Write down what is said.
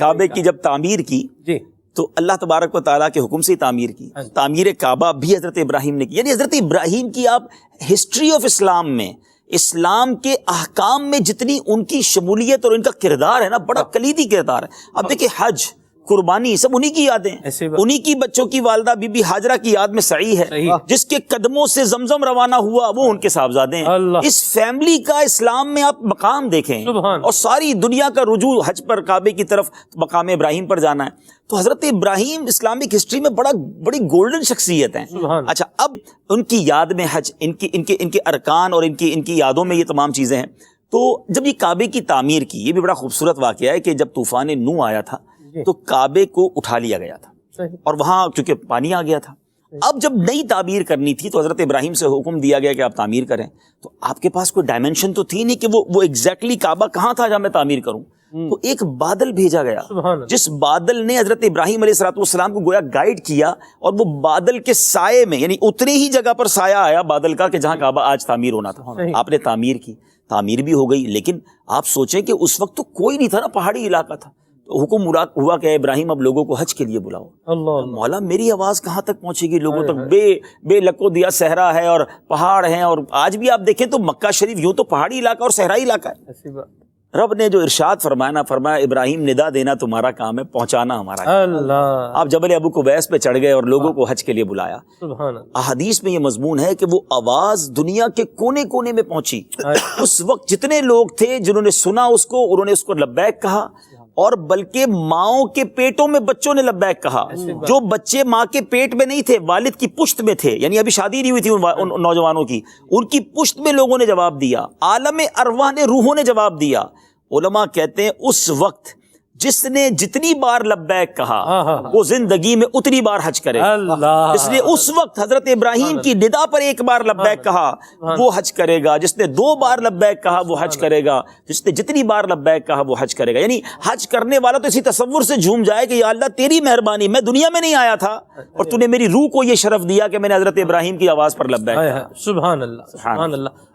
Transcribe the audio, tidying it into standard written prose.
کعبے کی جب تعمیر کی جی تو اللہ تبارک و تعالیٰ کے حکم سے ہی تعمیر کی. تعمیر کعبہ بھی حضرت ابراہیم نے کی. یعنی حضرت ابراہیم کی آپ ہسٹری آف اسلام میں، اسلام کے احکام میں جتنی ان کی شمولیت اور ان کا کردار ہے نا، بڑا کلیدی کردار ہے. اب دیکھیں حج، قربانی، سب انہی کی یادیں، انہی کی بچوں کی والدہ بی بی ہاجرہ کی یاد میں سعی ہے، جس کے قدموں سے زمزم روانہ ہوا وہ ان کے صاحبزادے ہیں. اس فیملی کا اسلام میں آپ مقام دیکھیں، اور ساری دنیا کا رجوع حج پر، کعبے کی طرف، مقام ابراہیم پر جانا ہے. تو حضرت ابراہیم اسلامک ہسٹری میں بڑی گولڈن شخصیت ہیں. اچھا، اب ان کی یاد میں حج، ان کے ارکان اور ان کی یادوں میں یہ تمام چیزیں ہیں. تو جب یہ کعبے کی تعمیر کی، یہ بھی بڑا خوبصورت واقعہ ہے کہ جب طوفان نوح آیا تھا تو کعبے کو اٹھا لیا گیا تھا، اور وہاں چونکہ پانی آ گیا تھا. اب جب نئی تعمیر کرنی تھی تو حضرت ابراہیم سے حکم دیا گیا کہ آپ تعمیر کریں. تو آپ کے پاس کوئی ڈائمنشن تو تھی نہیں کہ وہ ایگزیکٹلی کعبہ کہاں تھا جہاں میں تعمیر کروں. تو ایک بادل بھیجا گیا، جس بادل نے حضرت ابراہیم علیہ السلام کو گویا گائیڈ کیا، اور وہ بادل کے سائے میں، یعنی اتنے ہی جگہ پر سایہ آیا بادل کا کہ جہاں کعبہ آج تعمیر ہونا تھا. آپ نے تعمیر کی، تعمیر بھی ہو گئی. لیکن آپ سوچیں کہ اس وقت تو کوئی نہیں تھا نا، پہاڑی علاقہ تھا. تو حکم ہوا کہ ابراہیم اب لوگوں کو حج کے لیے بلاؤ. مولا میری آواز کہاں تک پہنچے گی لوگوں تک؟ بے لکو دیا صحرا ہے اور پہاڑ ہیں، اور آج بھی آپ دیکھیں تو مکہ شریف یوں تو پہاڑی علاقہ اور صحرائی علاقہ ہے. رب نے جو ارشاد فرمایا ابراہیم ندا دینا تمہارا کام ہے، پہنچانا ہمارا کام ہے. آپ جبل ابو قبیس پہ چڑھ گئے اور لوگوں کو حج کے لیے بلایا. احادیث میں یہ مضمون ہے کہ وہ آواز دنیا کے کونے کونے میں پہنچی. اس وقت جتنے لوگ تھے جنہوں نے سنا اس کو، انہوں نے اس کو لبیک کہا، اور بلکہ ماؤں کے پیٹوں میں بچوں نے لبیک کہا. جو بچے ماں کے پیٹ میں نہیں تھے، والد کی پشت میں تھے، یعنی ابھی شادی نہیں ہوئی تھی ان نوجوانوں کی، ان کی پشت میں لوگوں نے جواب دیا. عالم ارواح نے، روحوں نے جواب دیا. علماء کہتے ہیں اس وقت جس نے جتنی بار لبیک کہا وہ زندگی میں اتنی بار حج کرے. اس لیے اس وقت حضرت ابراہیم کی ندا پر ایک بار لبیک کہا وہ حج کرے گا، جس نے 2 بار لبیک کہا وہ حج کرے گا، جس نے جتنی بار لبیک کہا وہ حج کرے گا. یعنی حج کرنے والا تو اسی تصور سے جھوم جائے کہ یا اللہ تیری مہربانی، میں دنیا میں نہیں آیا تھا اور تو نے میری روح کو یہ شرف دیا کہ میں نے حضرت ابراہیم کی آواز پر لبیک کہا. سبحان اللہ، سبحان اللہ.